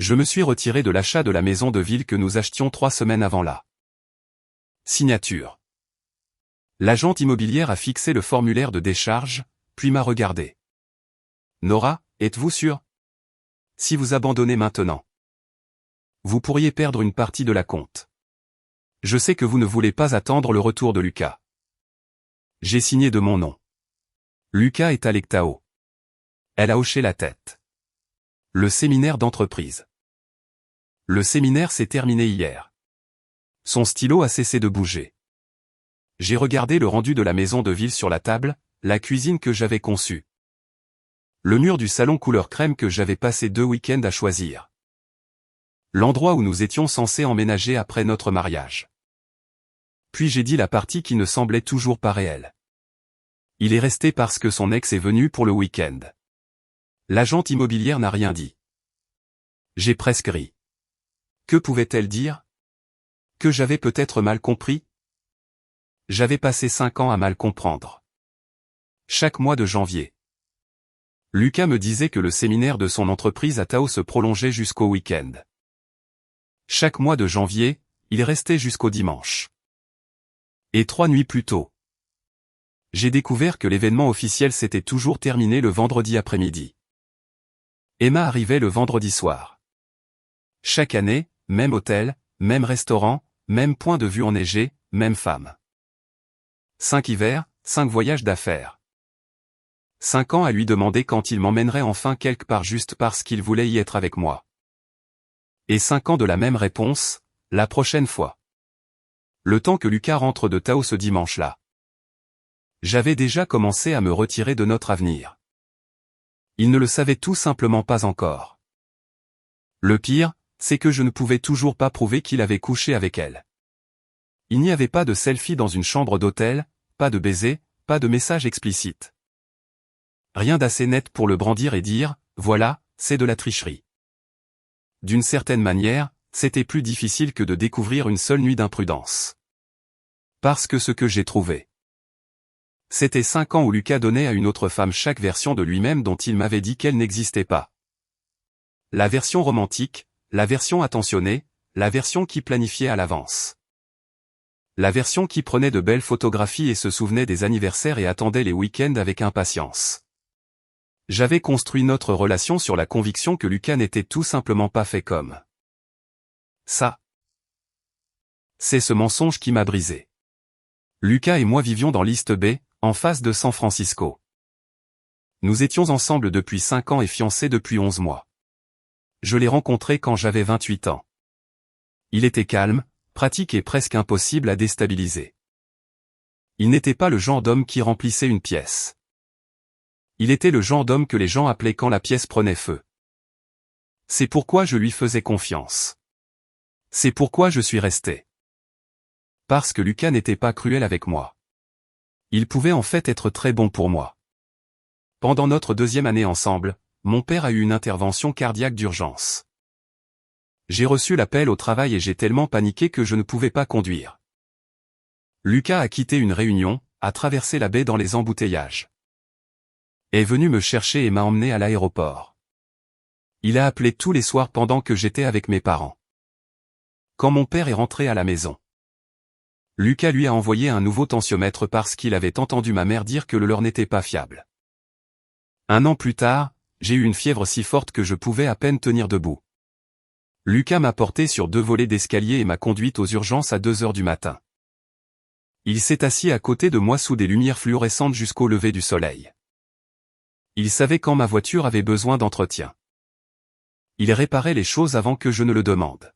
Je me suis retiré de l'achat de la maison de ville que nous achetions 3 semaines avant la signature. L'agente immobilière a fixé le formulaire de décharge, puis m'a regardé. Nora, êtes-vous sûre? Si vous abandonnez maintenant, vous pourriez perdre une partie de la compte. Je sais que vous ne voulez pas attendre le retour de Lucas. J'ai signé de mon nom. Lucas est à l'Ectao. Elle a hoché la tête. Le séminaire d'entreprise. Le séminaire s'est terminé hier. Son stylo a cessé de bouger. J'ai regardé le rendu de la maison de ville sur la table, la cuisine que j'avais conçue. Le mur du salon couleur crème que j'avais passé 2 week-ends à choisir. L'endroit où nous étions censés emménager après notre mariage. Puis j'ai dit la partie qui ne semblait toujours pas réelle. Il est resté parce que son ex est venu pour le week-end. L'agente immobilière n'a rien dit. J'ai presque ri. Que pouvait-elle dire? Que j'avais peut-être mal compris? J'avais passé 5 ans à mal comprendre. Chaque mois de janvier. Lucas me disait que le séminaire de son entreprise à Tao se prolongeait jusqu'au week-end. Chaque mois de janvier, il restait jusqu'au dimanche. Et 3 nuits plus tôt. J'ai découvert que l'événement officiel s'était toujours terminé le vendredi après-midi. Emma arrivait le vendredi soir. Chaque année, même hôtel, même restaurant, même point de vue enneigé, même femme. 5 hivers, 5 voyages d'affaires. 5 ans à lui demander quand il m'emmènerait enfin quelque part juste parce qu'il voulait y être avec moi. Et 5 ans de la même réponse, la prochaine fois. Le temps que Lucas rentre de Tao ce dimanche-là. J'avais déjà commencé à me retirer de notre avenir. Il ne le savait tout simplement pas encore. Le pire, c'est que je ne pouvais toujours pas prouver qu'il avait couché avec elle. Il n'y avait pas de selfie dans une chambre d'hôtel, pas de baiser, pas de message explicite. Rien d'assez net pour le brandir et dire, voilà, c'est de la tricherie. D'une certaine manière, c'était plus difficile que de découvrir une seule nuit d'imprudence. Parce que ce que j'ai trouvé, c'était 5 ans où Lucas donnait à une autre femme chaque version de lui-même dont il m'avait dit qu'elle n'existait pas. La version romantique, la version attentionnée, la version qui planifiait à l'avance. La version qui prenait de belles photographies et se souvenait des anniversaires et attendait les week-ends avec impatience. J'avais construit notre relation sur la conviction que Lucas n'était tout simplement pas fait comme ça. C'est ce mensonge qui m'a brisé. Lucas et moi vivions dans l'East Bay, en face de San Francisco. Nous étions ensemble depuis 5 ans et fiancés depuis 11 mois. Je l'ai rencontré quand j'avais 28 ans. Il était calme, pratique et presque impossible à déstabiliser. Il n'était pas le genre d'homme qui remplissait une pièce. Il était le genre d'homme que les gens appelaient quand la pièce prenait feu. C'est pourquoi je lui faisais confiance. C'est pourquoi je suis resté. Parce que Lucas n'était pas cruel avec moi. Il pouvait en fait être très bon pour moi. Pendant notre 2e année ensemble, mon père a eu une intervention cardiaque d'urgence. J'ai reçu l'appel au travail et j'ai tellement paniqué que je ne pouvais pas conduire. Lucas a quitté une réunion, a traversé la baie dans les embouteillages. Est venu me chercher et m'a emmené à l'aéroport. Il a appelé tous les soirs pendant que j'étais avec mes parents. Quand mon père est rentré à la maison, Lucas lui a envoyé un nouveau tensiomètre parce qu'il avait entendu ma mère dire que le leur n'était pas fiable. 1 an plus tard, j'ai eu une fièvre si forte que je pouvais à peine tenir debout. Lucas m'a porté sur 2 volets d'escalier et m'a conduite aux urgences à 2 heures du matin. Il s'est assis à côté de moi sous des lumières fluorescentes jusqu'au lever du soleil. Il savait quand ma voiture avait besoin d'entretien. Il réparait les choses avant que je ne le demande.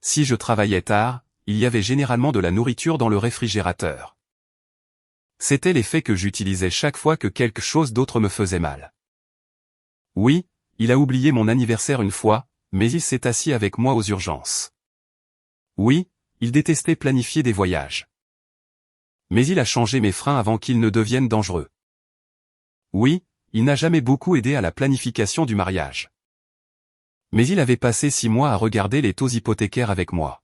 Si je travaillais tard, il y avait généralement de la nourriture dans le réfrigérateur. C'était l'effet que j'utilisais chaque fois que quelque chose d'autre me faisait mal. Oui, il a oublié mon anniversaire une fois, mais il s'est assis avec moi aux urgences. Oui, il détestait planifier des voyages. Mais il a changé mes freins avant qu'ils ne deviennent dangereux. Oui, il n'a jamais beaucoup aidé à la planification du mariage. Mais il avait passé 6 mois à regarder les taux hypothécaires avec moi.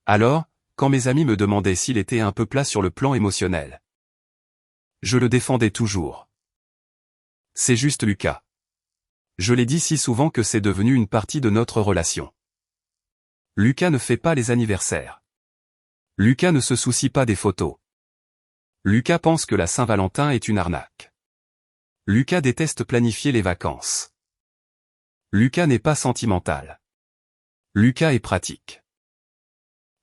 Alors, quand mes amis me demandaient s'il était un peu plat sur le plan émotionnel, je le défendais toujours. C'est juste Lucas. Je l'ai dit si souvent que c'est devenu une partie de notre relation. Lucas ne fait pas les anniversaires. Lucas ne se soucie pas des photos. Lucas pense que la Saint-Valentin est une arnaque. Lucas déteste planifier les vacances. Lucas n'est pas sentimental. Lucas est pratique.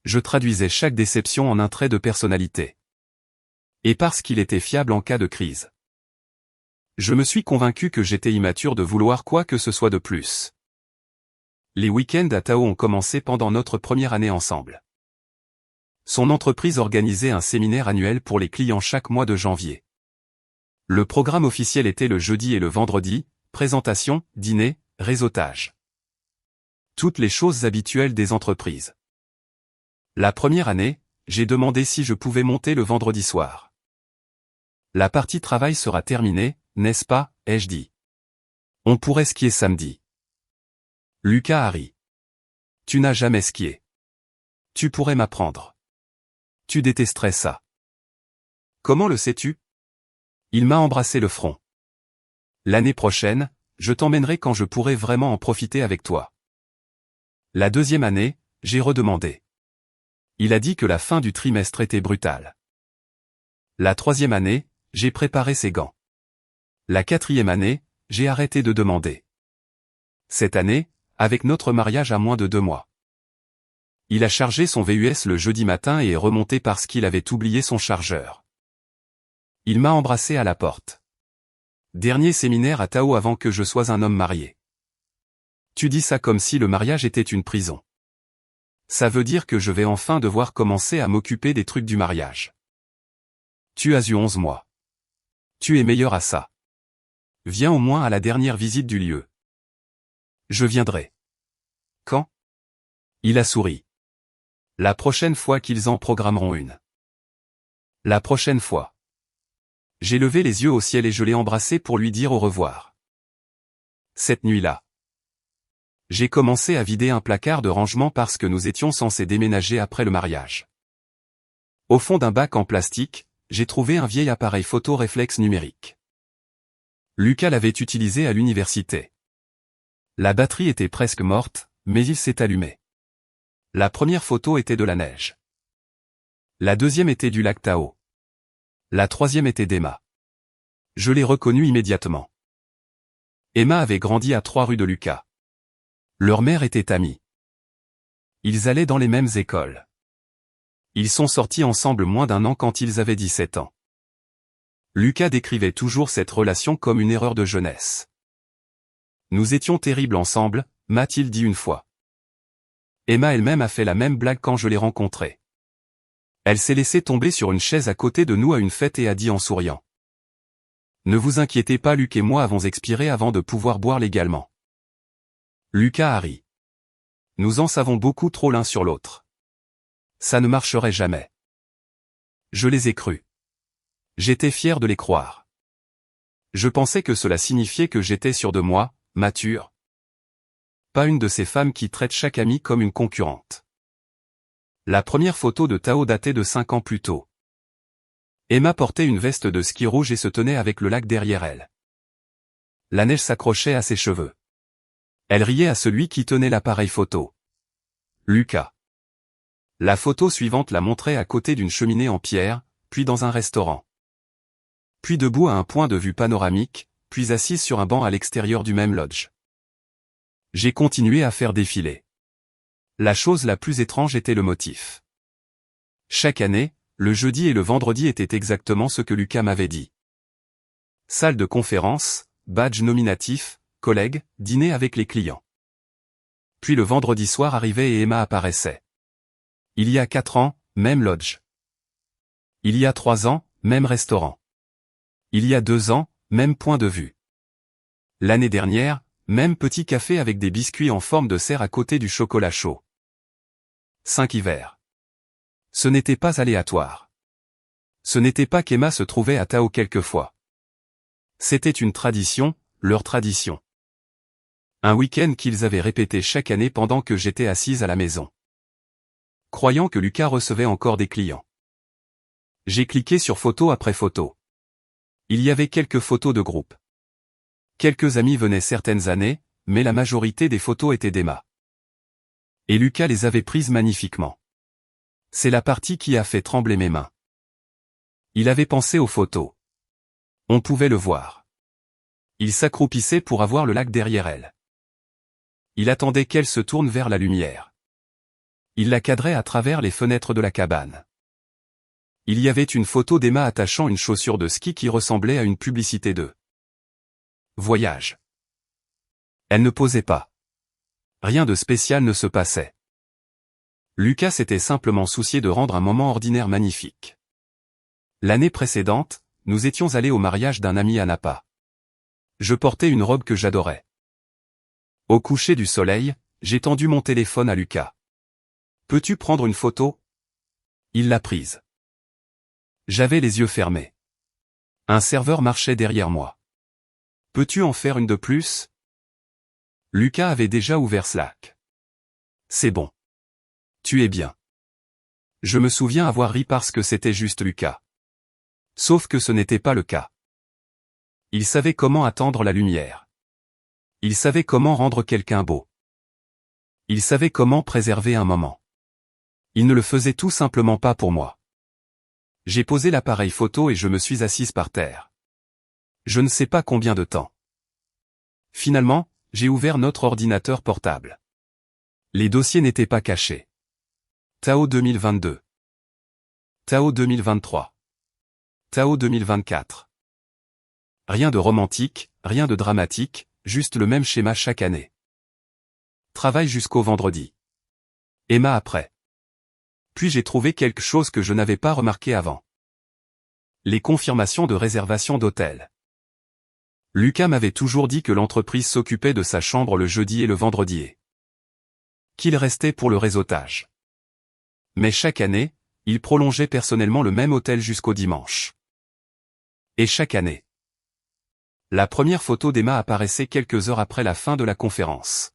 Je traduisais chaque déception en un trait de personnalité. Et parce qu'il était fiable en cas de crise. Je me suis convaincu que j'étais immature de vouloir quoi que ce soit de plus. Les week-ends à Tao ont commencé pendant notre première année ensemble. Son entreprise organisait un séminaire annuel pour les clients chaque mois de janvier. Le programme officiel était le jeudi et le vendredi, présentation, dîner, réseautage. Toutes les choses habituelles des entreprises. La première année, j'ai demandé si je pouvais monter le vendredi soir. La partie travail sera terminée, n'est-ce pas, ai-je dit. On pourrait skier samedi. Lucas a ri. Tu n'as jamais skié. Tu pourrais m'apprendre. Tu détesterais ça. Comment le sais-tu? Il m'a embrassé le front. L'année prochaine, je t'emmènerai quand je pourrai vraiment en profiter avec toi. La deuxième année, j'ai redemandé. Il a dit que la fin du trimestre était brutale. La troisième année, j'ai préparé ses gants. La quatrième année, j'ai arrêté de demander. Cette année, avec notre mariage à moins de 2 mois. Il a chargé son VUS le jeudi matin et est remonté parce qu'il avait oublié son chargeur. Il m'a embrassé à la porte. Dernier séminaire à Tao avant que je sois un homme marié. Tu dis ça comme si le mariage était une prison. Ça veut dire que je vais enfin devoir commencer à m'occuper des trucs du mariage. Tu as eu 11 mois. Tu es meilleur à ça. Viens au moins à la dernière visite du lieu. Je viendrai. Quand? Il a souri. La prochaine fois qu'ils en programmeront une. La prochaine fois. J'ai levé les yeux au ciel et je l'ai embrassé pour lui dire au revoir. Cette nuit-là. J'ai commencé à vider un placard de rangement parce que nous étions censés déménager après le mariage. Au fond d'un bac en plastique, j'ai trouvé un vieil appareil photo réflexe numérique. Lucas l'avait utilisé à l'université. La batterie était presque morte, mais il s'est allumé. La première photo était de la neige. La deuxième était du lac Tao. La troisième était d'Emma. Je l'ai reconnue immédiatement. Emma avait grandi à 3 rues de Lucas. Leur mère était amie. Ils allaient dans les mêmes écoles. Ils sont sortis ensemble moins d'1 an quand ils avaient 17 ans. Lucas décrivait toujours cette relation comme une erreur de jeunesse. Nous étions terribles ensemble, m'a-t-il dit une fois. Emma elle-même a fait la même blague quand je l'ai rencontrée. Elle s'est laissée tomber sur une chaise à côté de nous à une fête et a dit en souriant. Ne vous inquiétez pas, Luc et moi avons expiré avant de pouvoir boire légalement. Lucas a ri. Nous en savons beaucoup trop l'un sur l'autre. Ça ne marcherait jamais. Je les ai crus. J'étais fier de les croire. Je pensais que cela signifiait que j'étais sûr de moi, mature. Pas une de ces femmes qui traitent chaque amie comme une concurrente. La première photo de Tao datait de 5 ans plus tôt. Emma portait une veste de ski rouge et se tenait avec le lac derrière elle. La neige s'accrochait à ses cheveux. Elle riait à celui qui tenait l'appareil photo. Lucas. La photo suivante la montrait à côté d'une cheminée en pierre, puis dans un restaurant. Puis debout à un point de vue panoramique, puis assise sur un banc à l'extérieur du même lodge. J'ai continué à faire défiler. La chose la plus étrange était le motif. Chaque année, le jeudi et le vendredi étaient exactement ce que Lucas m'avait dit. Salle de conférence, badge nominatif, collègues, dîner avec les clients. Puis le vendredi soir arrivait et Emma apparaissait. Il y a 4 ans, même lodge. Il y a 3 ans, même restaurant. Il y a 2 ans, même point de vue. L'année dernière, même petit café avec des biscuits en forme de cerf à côté du chocolat chaud. 5 hivers. Ce n'était pas aléatoire. Ce n'était pas qu'Emma se trouvait à Tao quelquefois. C'était une tradition, leur tradition. Un week-end qu'ils avaient répété chaque année pendant que j'étais assise à la maison. Croyant que Lucas recevait encore des clients. J'ai cliqué sur photo après photo. Il y avait quelques photos de groupe. Quelques amis venaient certaines années, mais la majorité des photos étaient d'Emma. Et Lucas les avait prises magnifiquement. C'est la partie qui a fait trembler mes mains. Il avait pensé aux photos. On pouvait le voir. Il s'accroupissait pour avoir le lac derrière elle. Il attendait qu'elle se tourne vers la lumière. Il la cadrait à travers les fenêtres de la cabane. Il y avait une photo d'Emma attachant une chaussure de ski qui ressemblait à une publicité de voyage. Elle ne posait pas. Rien de spécial ne se passait. Lucas s'était simplement soucié de rendre un moment ordinaire magnifique. L'année précédente, nous étions allés au mariage d'un ami à Napa. Je portais une robe que j'adorais. Au coucher du soleil, j'ai tendu mon téléphone à Lucas. « Peux-tu prendre une photo ?» Il l'a prise. J'avais les yeux fermés. Un serveur marchait derrière moi. « Peux-tu en faire une de plus ?» Lucas avait déjà ouvert Slack. « C'est bon. Tu es bien. » Je me souviens avoir ri parce que c'était juste Lucas. Sauf que ce n'était pas le cas. Il savait comment attendre la lumière. Il savait comment rendre quelqu'un beau. Il savait comment préserver un moment. Il ne le faisait tout simplement pas pour moi. J'ai posé l'appareil photo et je me suis assise par terre. Je ne sais pas combien de temps. Finalement, j'ai ouvert notre ordinateur portable. Les dossiers n'étaient pas cachés. Tao 2022. Tao 2023. Tao 2024. Rien de romantique, rien de dramatique, juste le même schéma chaque année. Travail jusqu'au vendredi. Emma après. Puis j'ai trouvé quelque chose que je n'avais pas remarqué avant. Les confirmations de réservation d'hôtel. Lucas m'avait toujours dit que l'entreprise s'occupait de sa chambre le jeudi et le vendredi et qu'il restait pour le réseautage. Mais chaque année, il prolongeait personnellement le même hôtel jusqu'au dimanche. Et chaque année. La première photo d'Emma apparaissait quelques heures après la fin de la conférence.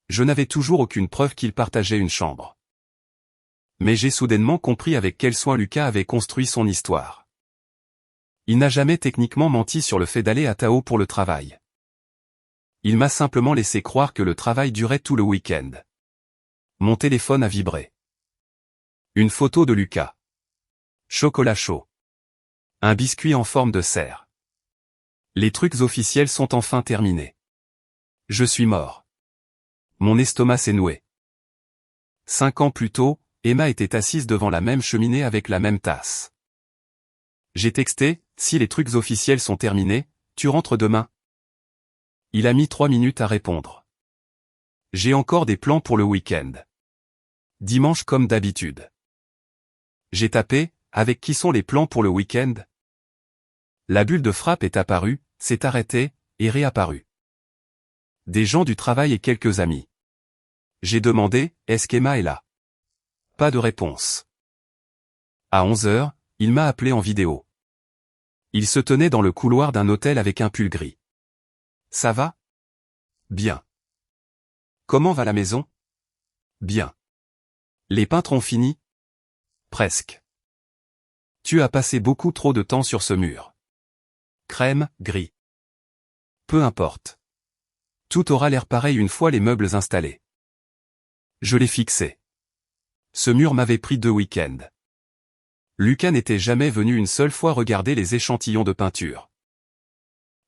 Je n'avais toujours aucune preuve qu'il partageait une chambre. Mais j'ai soudainement compris avec quel soin Lucas avait construit son histoire. Il n'a jamais techniquement menti sur le fait d'aller à Tao pour le travail. Il m'a simplement laissé croire que le travail durait tout le week-end. Mon téléphone a vibré. Une photo de Lucas. Chocolat chaud. Un biscuit en forme de cerf. Les trucs officiels sont enfin terminés. Je suis mort. Mon estomac s'est noué. 5 ans plus tôt, Emma était assise devant la même cheminée avec la même tasse. J'ai texté, « Si les trucs officiels sont terminés, tu rentres demain ?» Il a mis 3 minutes à répondre. J'ai encore des plans pour le week-end. Dimanche comme d'habitude. J'ai tapé, « Avec qui sont les plans pour le week-end ?» La bulle de frappe est apparue, s'est arrêtée, et réapparue. Des gens du travail et quelques amis. J'ai demandé, « Est-ce qu'Emma est là ?» Pas de réponse. À 11 heures, il m'a appelé en vidéo. Il se tenait dans le couloir d'un hôtel avec un pull gris. Ça va? Bien. Comment va la maison? Bien. Les peintres ont fini? Presque. Tu as passé beaucoup trop de temps sur ce mur. Crème, gris. Peu importe. Tout aura l'air pareil une fois les meubles installés. Je l'ai fixé. Ce mur m'avait pris 2 week-ends. Lucas n'était jamais venu une seule fois regarder les échantillons de peinture.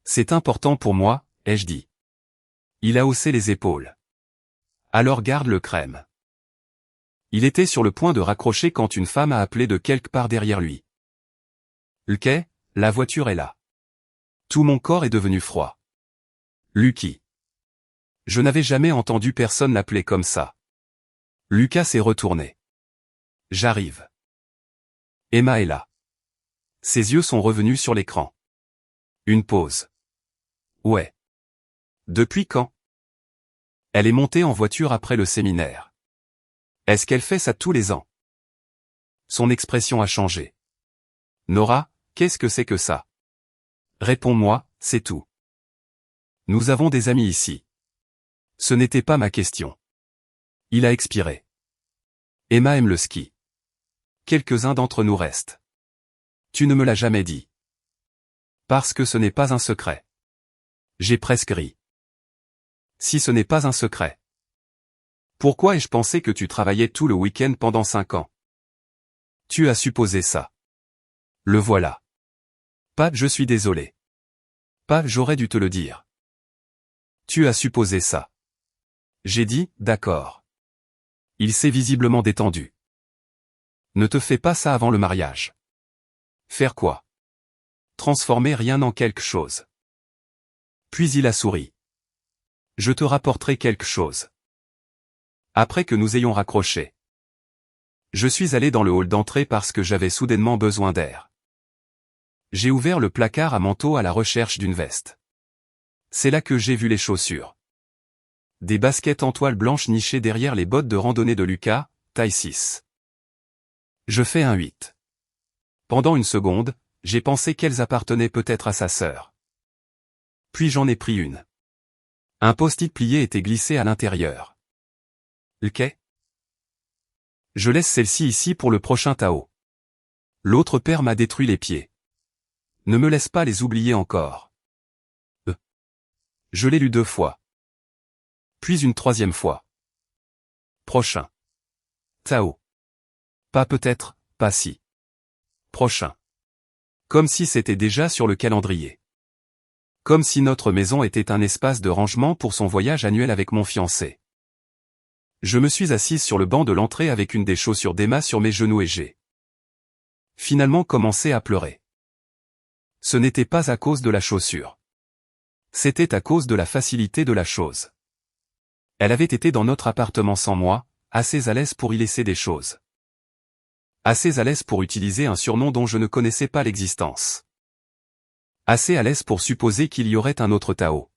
C'est important pour moi, ai-je dit. Il a haussé les épaules. Alors garde le crème. Il était sur le point de raccrocher quand une femme a appelé de quelque part derrière lui. Lucky, la voiture est là. Tout mon corps est devenu froid. Lucky. Je n'avais jamais entendu personne l'appeler comme ça. Lucas s'est retourné. J'arrive. Emma est là. Ses yeux sont revenus sur l'écran. Une pause. Ouais. Depuis quand? Elle est montée en voiture après le séminaire. Est-ce qu'elle fait ça tous les ans? Son expression a changé. Nora, qu'est-ce que c'est que ça? Réponds-moi, c'est tout. Nous avons des amis ici. Ce n'était pas ma question. Il a expiré. Emma aime le ski. Quelques-uns d'entre nous restent. Tu ne me l'as jamais dit. Parce que ce n'est pas un secret. J'ai presque ri. Si ce n'est pas un secret. Pourquoi ai-je pensé que tu travaillais tout le week-end pendant 5 ans? Tu as supposé ça. Le voilà. Pas, je suis désolé. Pas, j'aurais dû te le dire. Tu as supposé ça. J'ai dit, d'accord. Il s'est visiblement détendu. Ne te fais pas ça avant le mariage. Faire quoi? Transformer rien en quelque chose. Puis il a souri. Je te rapporterai quelque chose. Après que nous ayons raccroché. Je suis allé dans le hall d'entrée parce que j'avais soudainement besoin d'air. J'ai ouvert le placard à manteaux à la recherche d'une veste. C'est là que j'ai vu les chaussures. Des baskets en toile blanche nichées derrière les bottes de randonnée de Lucas, taille 6. Je fais un 8. Pendant une seconde, j'ai pensé qu'elles appartenaient peut-être à sa sœur. Puis j'en ai pris une. Un post-it plié était glissé à l'intérieur. Ok. Je laisse celle-ci ici pour le prochain Tao. L'autre paire m'a détruit les pieds. Ne me laisse pas les oublier encore. Je l'ai lu 2 fois. Puis une 3e fois. Prochain. Tao. Pas peut-être, pas si. Prochain. Comme si c'était déjà sur le calendrier. Comme si notre maison était un espace de rangement pour son voyage annuel avec mon fiancé. Je me suis assise sur le banc de l'entrée avec une des chaussures d'Emma sur mes genoux et j'ai finalement commencé à pleurer. Ce n'était pas à cause de la chaussure. C'était à cause de la facilité de la chose. Elle avait été dans notre appartement sans moi, assez à l'aise pour y laisser des choses. Assez à l'aise pour utiliser un surnom dont je ne connaissais pas l'existence. Assez à l'aise pour supposer qu'il y aurait un autre Tao.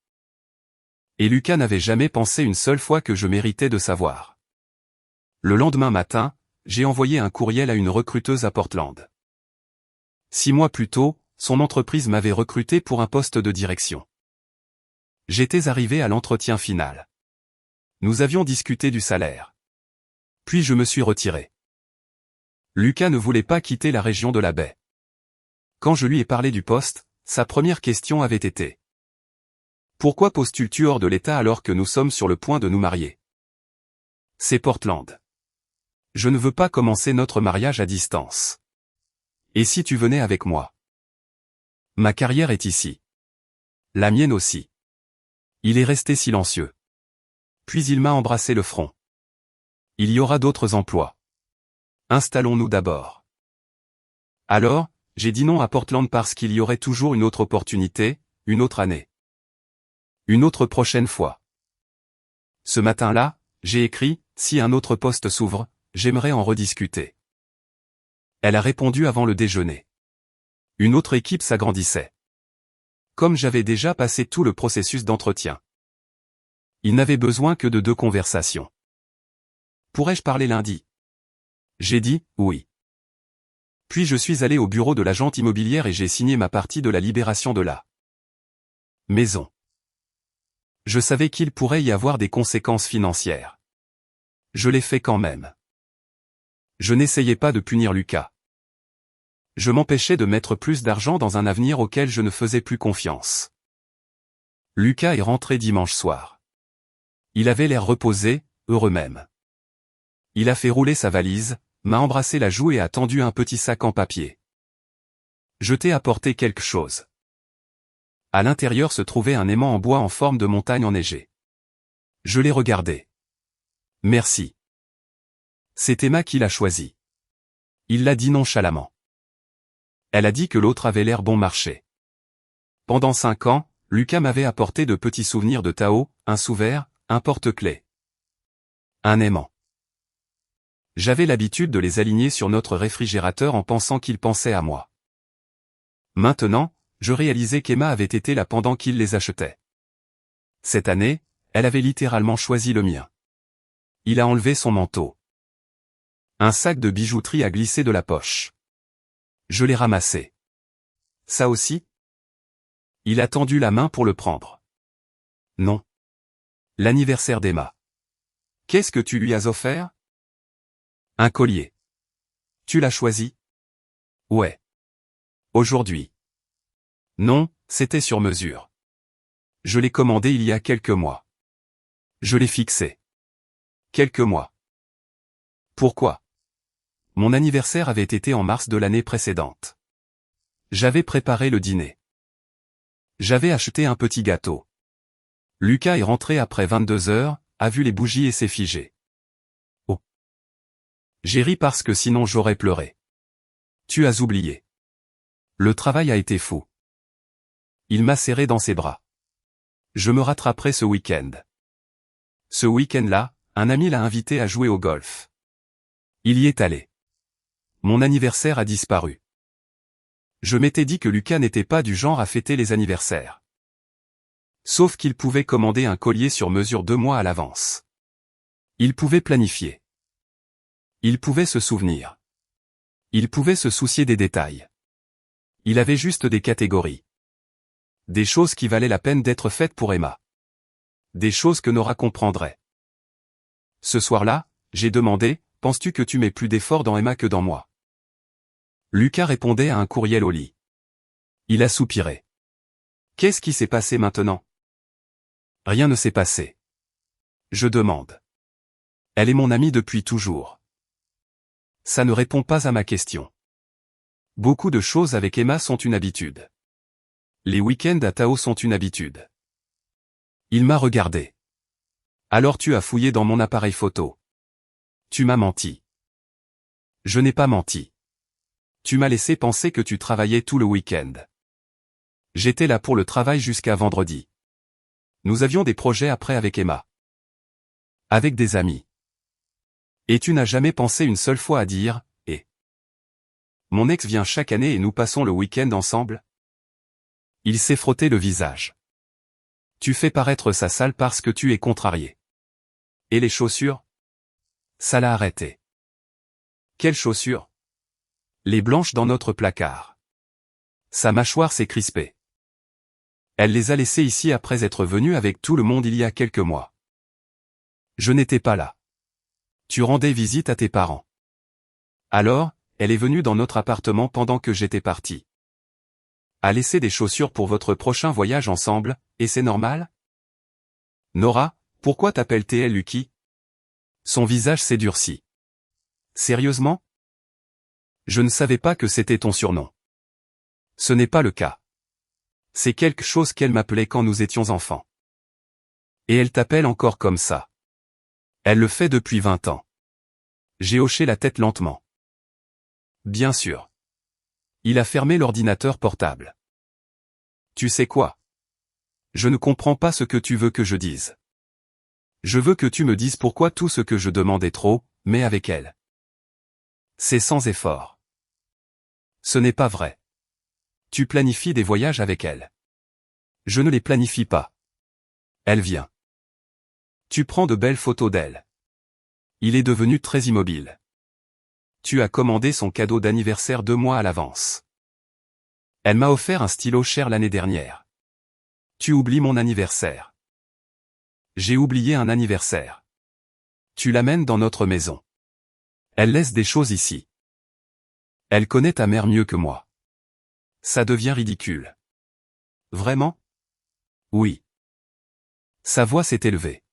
Et Lucas n'avait jamais pensé une seule fois que je méritais de savoir. Le lendemain matin, j'ai envoyé un courriel à une recruteuse à Portland. 6 mois plus tôt, son entreprise m'avait recruté pour un poste de direction. J'étais arrivé à l'entretien final. Nous avions discuté du salaire. Puis je me suis retiré. Lucas ne voulait pas quitter la région de la baie. Quand je lui ai parlé du poste, sa première question avait été: pourquoi postules-tu hors de l'État alors que nous sommes sur le point de nous marier? C'est Portland. Je ne veux pas commencer notre mariage à distance. Et si tu venais avec moi? Ma carrière est ici. La mienne aussi. Il est resté silencieux. Puis il m'a embrassé le front. Il y aura d'autres emplois. Installons-nous d'abord. Alors, j'ai dit non à Portland parce qu'il y aurait toujours une autre opportunité, une autre année. Une autre prochaine fois. Ce matin-là, j'ai écrit, si un autre poste s'ouvre, j'aimerais en rediscuter. Elle a répondu avant le déjeuner. Une autre équipe s'agrandissait. Comme j'avais déjà passé tout le processus d'entretien. Il n'avait besoin que de 2 conversations. Pourrais-je parler lundi? J'ai dit, oui. Puis je suis allé au bureau de l'agente immobilière et j'ai signé ma partie de la libération de la maison. Je savais qu'il pourrait y avoir des conséquences financières. Je l'ai fait quand même. Je n'essayais pas de punir Lucas. Je m'empêchais de mettre plus d'argent dans un avenir auquel je ne faisais plus confiance. Lucas est rentré dimanche soir. Il avait l'air reposé, heureux même. Il a fait rouler sa valise, m'a embrassé la joue et a tendu un petit sac en papier. Je t'ai apporté quelque chose. À l'intérieur se trouvait un aimant en bois en forme de montagne enneigée. Je l'ai regardé. Merci. C'est Emma qui l'a choisi. Il l'a dit nonchalamment. Elle a dit que l'autre avait l'air bon marché. Pendant 5 ans, Lucas m'avait apporté de petits souvenirs de Tao, un sous-verre, un porte-clés. Un aimant. J'avais l'habitude de les aligner sur notre réfrigérateur en pensant qu'il pensait à moi. Maintenant, je réalisais qu'Emma avait été là pendant qu'il les achetait. Cette année, elle avait littéralement choisi le mien. Il a enlevé son manteau. Un sac de bijouterie a glissé de la poche. Je l'ai ramassé. Ça aussi? Il a tendu la main pour le prendre. Non. L'anniversaire d'Emma. Qu'est-ce que tu lui as offert? Un collier. Tu l'as choisi? Ouais. Aujourd'hui. Non, c'était sur mesure. Je l'ai commandé il y a quelques mois. Je l'ai fixé. Quelques mois. Pourquoi? Mon anniversaire avait été en mars de l'année précédente. J'avais préparé le dîner. J'avais acheté un petit gâteau. Lucas est rentré après 22 heures, a vu les bougies et s'est figé. Oh. J'ai ri parce que sinon j'aurais pleuré. Tu as oublié. Le travail a été fou. Il m'a serré dans ses bras. Je me rattraperai ce week-end. Ce week-end-là, un ami l'a invité à jouer au golf. Il y est allé. Mon anniversaire a disparu. Je m'étais dit que Lucas n'était pas du genre à fêter les anniversaires. Sauf qu'il pouvait commander un collier sur mesure 2 mois à l'avance. Il pouvait planifier. Il pouvait se souvenir. Il pouvait se soucier des détails. Il avait juste des catégories. Des choses qui valaient la peine d'être faites pour Emma. Des choses que Nora comprendrait. Ce soir-là, j'ai demandé, penses-tu que tu mets plus d'efforts dans Emma que dans moi? Lucas répondait à un courriel au lit. Il a soupiré. Qu'est-ce qui s'est passé maintenant? Rien ne s'est passé. Je demande. Elle est mon amie depuis toujours. Ça ne répond pas à ma question. Beaucoup de choses avec Emma sont une habitude. Les week-ends à Tao sont une habitude. Il m'a regardé. Alors tu as fouillé dans mon appareil photo. Tu m'as menti. Je n'ai pas menti. Tu m'as laissé penser que tu travaillais tout le week-end. J'étais là pour le travail jusqu'à vendredi. Nous avions des projets après avec Emma. Avec des amis. Et tu n'as jamais pensé une seule fois à dire, et mon ex vient chaque année et nous passons le week-end ensemble? Il s'est frotté le visage. Tu fais paraître ça sale parce que tu es contrarié. Et les chaussures? Ça l'a arrêté. Quelles chaussures? Les blanches dans notre placard. Sa mâchoire s'est crispée. Elle les a laissées ici après être venue avec tout le monde il y a quelques mois. Je n'étais pas là. Tu rendais visite à tes parents. Alors, elle est venue dans notre appartement pendant que j'étais parti. A laissé des chaussures pour votre prochain voyage ensemble, et c'est normal? Nora, pourquoi t'appelles-t-elle Lucky? Son visage s'est durci. Sérieusement? Je ne savais pas que c'était ton surnom. Ce n'est pas le cas. C'est quelque chose qu'elle m'appelait quand nous étions enfants. Et elle t'appelle encore comme ça. Elle le fait depuis 20 ans. J'ai hoché la tête lentement. Bien sûr. Il a fermé l'ordinateur portable. Tu sais quoi? Je ne comprends pas ce que tu veux que je dise. Je veux que tu me dises pourquoi tout ce que je demande est trop, mais avec elle. C'est sans effort. Ce n'est pas vrai. Tu planifies des voyages avec elle. Je ne les planifie pas. Elle vient. Tu prends de belles photos d'elle. Il est devenu très immobile. Tu as commandé son cadeau d'anniversaire 2 mois à l'avance. Elle m'a offert un stylo cher l'année dernière. Tu oublies mon anniversaire. J'ai oublié un anniversaire. Tu l'amènes dans notre maison. Elle laisse des choses ici. Elle connaît ta mère mieux que moi. Ça devient ridicule. Vraiment? Oui. Sa voix s'est élevée.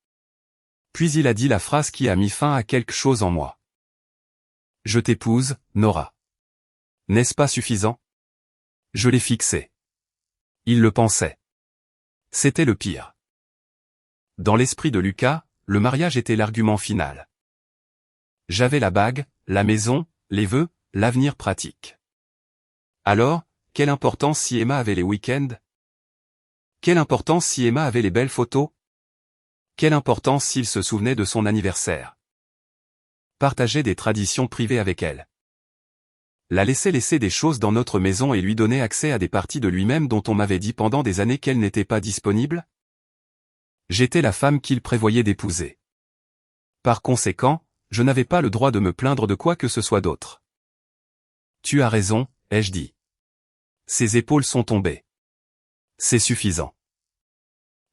Puis il a dit la phrase qui a mis fin à quelque chose en moi. Je t'épouse, Nora. N'est-ce pas suffisant? Je l'ai fixé. Il le pensait. C'était le pire. Dans l'esprit de Lucas, le mariage était l'argument final. J'avais la bague, la maison, les vœux, l'avenir pratique. Alors, quelle importance si Emma avait les week-ends? Quelle importance si Emma avait les belles photos? Quelle importance s'il se souvenait de son anniversaire? Partager des traditions privées avec elle. La laisser des choses dans notre maison et lui donner accès à des parties de lui-même dont on m'avait dit pendant des années qu'elle n'était pas disponible? J'étais la femme qu'il prévoyait d'épouser. Par conséquent, je n'avais pas le droit de me plaindre de quoi que ce soit d'autre. Tu as raison, ai-je dit. Ses épaules sont tombées. C'est suffisant.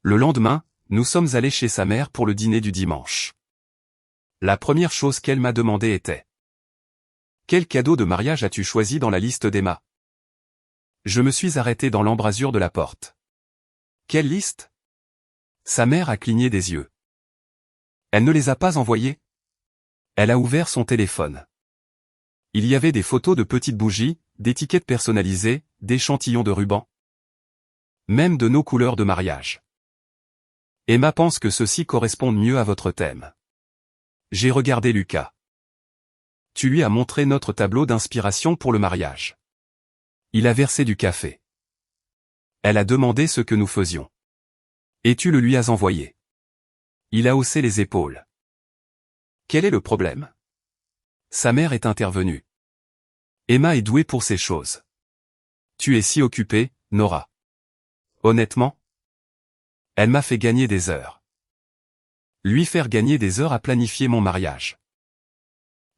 Le lendemain, nous sommes allés chez sa mère pour le dîner du dimanche. La première chose qu'elle m'a demandé était: quel cadeau de mariage as-tu choisi dans la liste d'Emma? Je me suis arrêté dans l'embrasure de la porte. Quelle liste? Sa mère a cligné des yeux. Elle ne les a pas envoyés? Elle a ouvert son téléphone. Il y avait des photos de petites bougies, d'étiquettes personnalisées, d'échantillons de ruban. Même de nos couleurs de mariage. Emma pense que ceux-ci correspondent mieux à votre thème. J'ai regardé Lucas. Tu lui as montré notre tableau d'inspiration pour le mariage. Il a versé du café. Elle a demandé ce que nous faisions. Et tu le lui as envoyé. Il a haussé les épaules. Quel est le problème? Sa mère est intervenue. Emma est douée pour ces choses. Tu es si occupée, Nora. Honnêtement? Elle m'a fait gagner des heures. Lui faire gagner des heures à planifier mon mariage.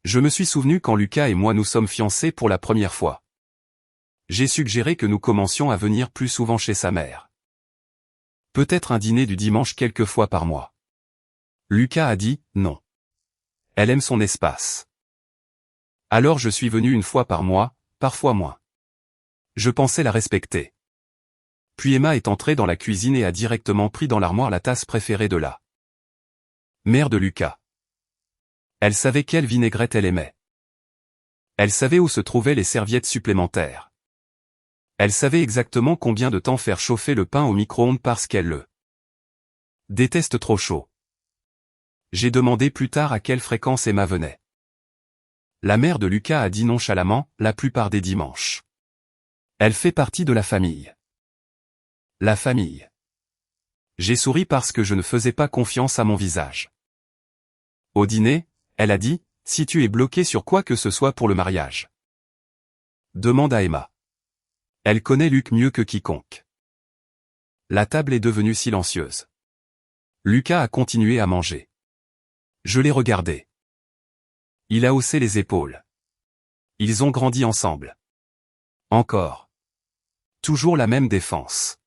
Je me suis souvenu quand Lucas et moi nous sommes fiancés pour la première fois. J'ai suggéré que nous commencions à venir plus souvent chez sa mère. Peut-être un dîner du dimanche quelques fois par mois. Lucas a dit, non. Elle aime son espace. Alors je suis venu une fois par mois, parfois moins. Je pensais la respecter. Puis Emma est entrée dans la cuisine et a directement pris dans l'armoire la tasse préférée de la mère de Lucas. Elle savait quelle vinaigrette elle aimait. Elle savait où se trouvaient les serviettes supplémentaires. Elle savait exactement combien de temps faire chauffer le pain au micro-ondes parce qu'elle le déteste trop chaud. J'ai demandé plus tard à quelle fréquence Emma venait. La mère de Lucas a dit nonchalamment, la plupart des dimanches. Elle fait partie de la famille. La famille. J'ai souri parce que je ne faisais pas confiance à mon visage. Au dîner, elle a dit, si tu es bloqué sur quoi que ce soit pour le mariage. Demande à Emma. Elle connaît Luc mieux que quiconque. La table est devenue silencieuse. Lucas a continué à manger. Je l'ai regardé. Il a haussé les épaules. Ils ont grandi ensemble. Encore. Toujours la même défense.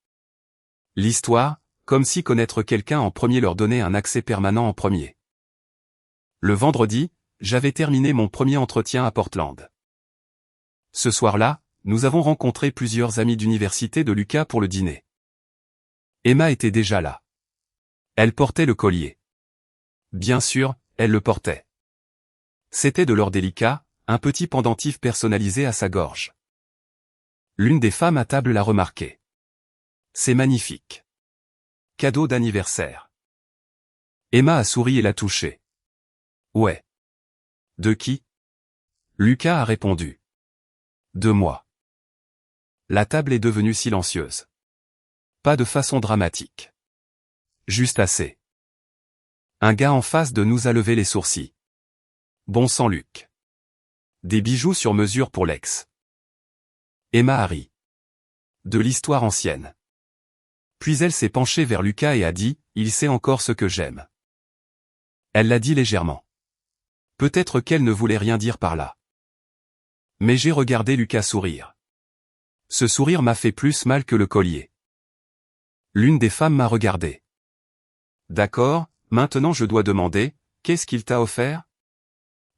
L'histoire, comme si connaître quelqu'un en premier leur donnait un accès permanent en premier. Le vendredi, j'avais terminé mon premier entretien à Portland. Ce soir-là, nous avons rencontré plusieurs amis d'université de Lucas pour le dîner. Emma était déjà là. Elle portait le collier. Bien sûr, elle le portait. C'était de l'or délicat, un petit pendentif personnalisé à sa gorge. L'une des femmes à table l'a remarqué. C'est magnifique. Cadeau d'anniversaire. Emma a souri et l'a touché. Ouais. De qui? Lucas a répondu. De moi. La table est devenue silencieuse. Pas de façon dramatique. Juste assez. Un gars en face de nous a levé les sourcils. Bon sang Luc. Des bijoux sur mesure pour l'ex. Emma a ri. De l'histoire ancienne. Puis elle s'est penchée vers Lucas et a dit, il sait encore ce que j'aime. Elle l'a dit légèrement. Peut-être qu'elle ne voulait rien dire par là. Mais j'ai regardé Lucas sourire. Ce sourire m'a fait plus mal que le collier. L'une des femmes m'a regardé. D'accord, maintenant je dois demander, qu'est-ce qu'il t'a offert?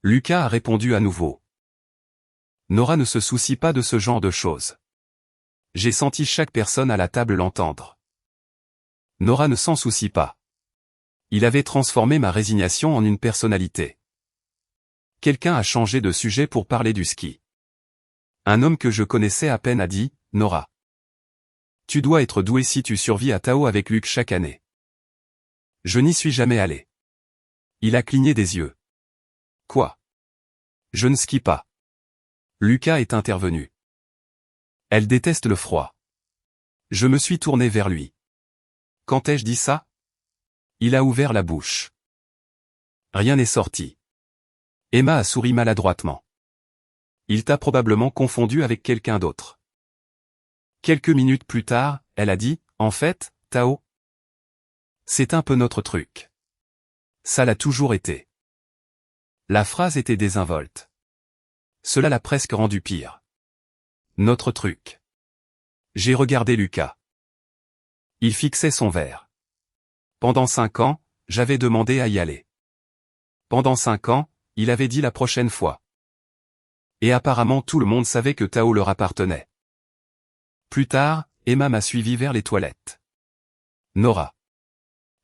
Lucas a répondu à nouveau. Nora ne se soucie pas de ce genre de choses. J'ai senti chaque personne à la table l'entendre. Nora ne s'en soucie pas. Il avait transformé ma résignation en une personnalité. Quelqu'un a changé de sujet pour parler du ski. Un homme que je connaissais à peine a dit, Nora. Tu dois être douée si tu survis à Tao avec Luc chaque année. Je n'y suis jamais allé. Il a cligné des yeux. Quoi? Je ne skie pas. Lucas est intervenu. Elle déteste le froid. Je me suis tourné vers lui. Quand ai-je dit ça? Il a ouvert la bouche. Rien n'est sorti. Emma a souri maladroitement. Il t'a probablement confondu avec quelqu'un d'autre. Quelques minutes plus tard, elle a dit, en fait, Tao. C'est un peu notre truc. Ça l'a toujours été. La phrase était désinvolte. Cela l'a presque rendu pire. Notre truc. J'ai regardé Lucas. Il fixait son verre. Pendant 5 ans, j'avais demandé à y aller. Pendant 5 ans, il avait dit la prochaine fois. Et apparemment tout le monde savait que Tao leur appartenait. Plus tard, Emma m'a suivi vers les toilettes. Nora.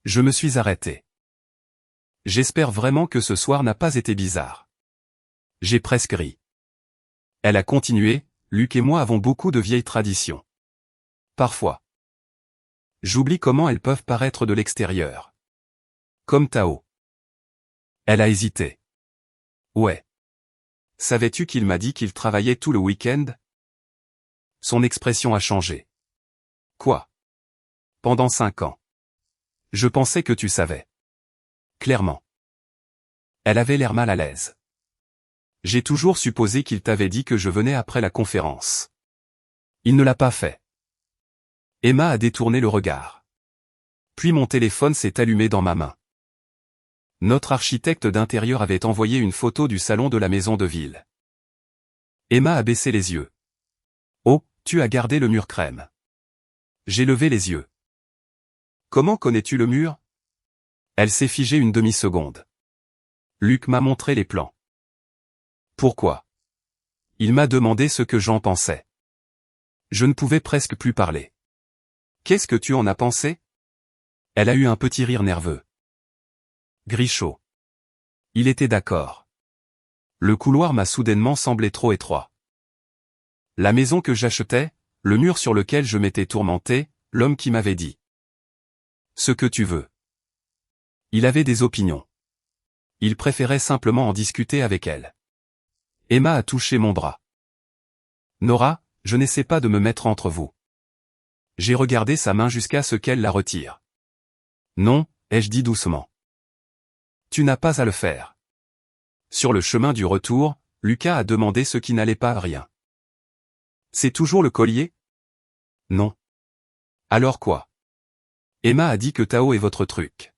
Je me suis arrêté. J'espère vraiment que ce soir n'a pas été bizarre. J'ai presque ri. Elle a continué, Luc et moi avons beaucoup de vieilles traditions. Parfois. J'oublie comment elles peuvent paraître de l'extérieur. Comme Tao. Elle a hésité. Ouais. Savais-tu qu'il m'a dit qu'il travaillait tout le week-end? Son expression a changé. Quoi? Pendant 5 ans. Je pensais que tu savais. Clairement. Elle avait l'air mal à l'aise. J'ai toujours supposé qu'il t'avait dit que je venais après la conférence. Il ne l'a pas fait. Emma a détourné le regard. Puis mon téléphone s'est allumé dans ma main. Notre architecte d'intérieur avait envoyé une photo du salon de la maison de ville. Emma a baissé les yeux. Oh, tu as gardé le mur crème. J'ai levé les yeux. Comment connais-tu le mur? Elle s'est figée une demi-seconde. Luc m'a montré les plans. Pourquoi? Il m'a demandé ce que j'en pensais. Je ne pouvais presque plus parler. Qu'est-ce que tu en as pensé? Elle a eu un petit rire nerveux. Grichot. Il était d'accord. Le couloir m'a soudainement semblé trop étroit. La maison que j'achetais, le mur sur lequel je m'étais tourmenté, l'homme qui m'avait dit. Ce que tu veux. Il avait des opinions. Il préférait simplement en discuter avec elle. Emma a touché mon bras. Nora, je n'essaie pas de me mettre entre vous. J'ai regardé sa main jusqu'à ce qu'elle la retire. Non, ai-je dit doucement. Tu n'as pas à le faire. Sur le chemin du retour, Lucas a demandé ce qui n'allait pas à rien. C'est toujours le collier? Non. Alors quoi? Emma a dit que Tao est votre truc.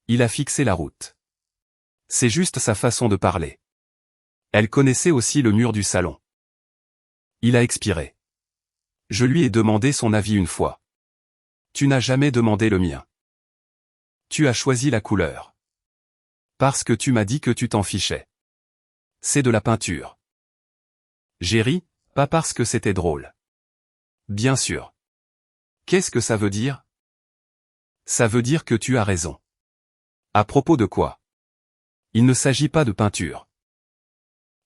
Il a fixé la route. C'est juste sa façon de parler. Elle connaissait aussi le mur du salon. Il a expiré. Je lui ai demandé son avis une fois. Tu n'as jamais demandé le mien. Tu as choisi la couleur. Parce que tu m'as dit que tu t'en fichais. C'est de la peinture. J'ai ri, pas parce que c'était drôle. Bien sûr. Qu'est-ce que ça veut dire? Ça veut dire que tu as raison. À propos de quoi? Il ne s'agit pas de peinture.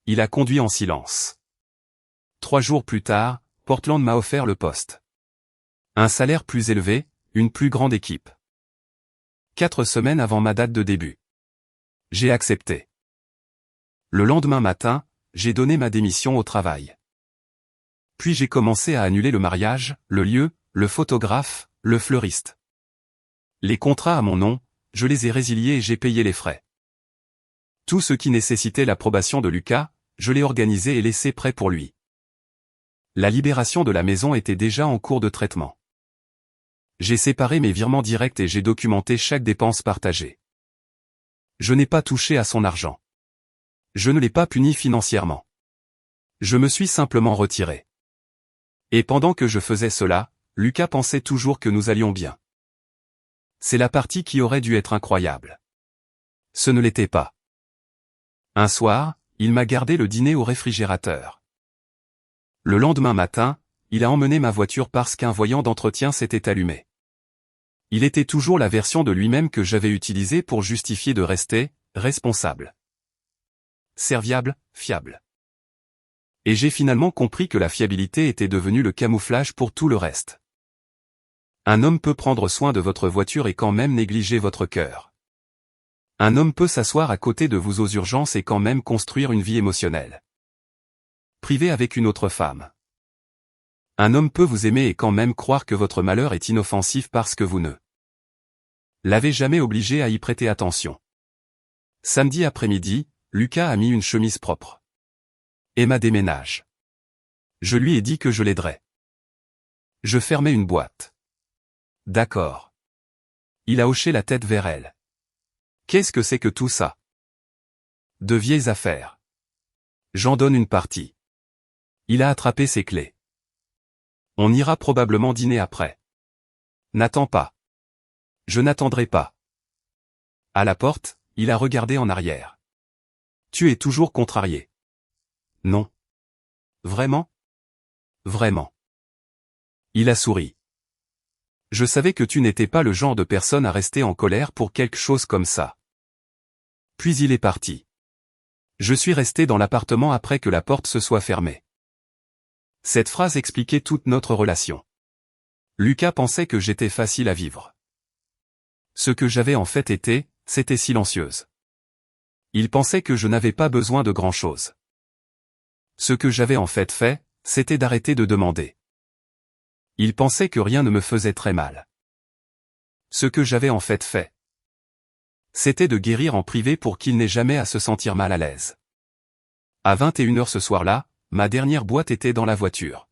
Il a conduit en silence. 3 jours plus tard, Portland m'a offert le poste. Un salaire plus élevé, une plus grande équipe. 4 semaines avant ma date de début. J'ai accepté. Le lendemain matin, j'ai donné ma démission au travail. Puis j'ai commencé à annuler le mariage, le lieu, le photographe, le fleuriste. Les contrats à mon nom, je les ai résiliés et j'ai payé les frais. Tout ce qui nécessitait l'approbation de Lucas, je l'ai organisé et laissé prêt pour lui. La libération de la maison était déjà en cours de traitement. J'ai séparé mes virements directs et j'ai documenté chaque dépense partagée. Je n'ai pas touché à son argent. Je ne l'ai pas puni financièrement. Je me suis simplement retiré. Et pendant que je faisais cela, Lucas pensait toujours que nous allions bien. C'est la partie qui aurait dû être incroyable. Ce ne l'était pas. Un soir, il m'a gardé le dîner au réfrigérateur. Le lendemain matin, il a emmené ma voiture parce qu'un voyant d'entretien s'était allumé. Il était toujours la version de lui-même que j'avais utilisée pour justifier de rester responsable. Serviable, fiable. Et j'ai finalement compris que la fiabilité était devenue le camouflage pour tout le reste. Un homme peut prendre soin de votre voiture et quand même négliger votre cœur. Un homme peut s'asseoir à côté de vous aux urgences et quand même construire une vie émotionnelle. Privé avec une autre femme. Un homme peut vous aimer et quand même croire que votre malheur est inoffensif parce que vous ne l'avez jamais obligé à y prêter attention. Samedi après-midi, Lucas a mis une chemise propre. Emma déménage. Je lui ai dit que je l'aiderais. Je fermais une boîte. D'accord. Il a hoché la tête vers elle. Qu'est-ce que c'est que tout ça? De vieilles affaires. J'en donne une partie. Il a attrapé ses clés. On ira probablement dîner après. N'attends pas. Je n'attendrai pas. À la porte, il a regardé en arrière. Tu es toujours contrarié. Non. Vraiment? Vraiment. Il a souri. Je savais que tu n'étais pas le genre de personne à rester en colère pour quelque chose comme ça. Puis il est parti. Je suis resté dans l'appartement après que la porte se soit fermée. Cette phrase expliquait toute notre relation. Lucas pensait que j'étais facile à vivre. Ce que j'avais en fait été, c'était silencieuse. Il pensait que je n'avais pas besoin de grand-chose. Ce que j'avais en fait, c'était d'arrêter de demander. Il pensait que rien ne me faisait très mal. Ce que j'avais en fait, c'était de guérir en privé pour qu'il n'ait jamais à se sentir mal à l'aise. À 21h ce soir-là, ma dernière boîte était dans la voiture.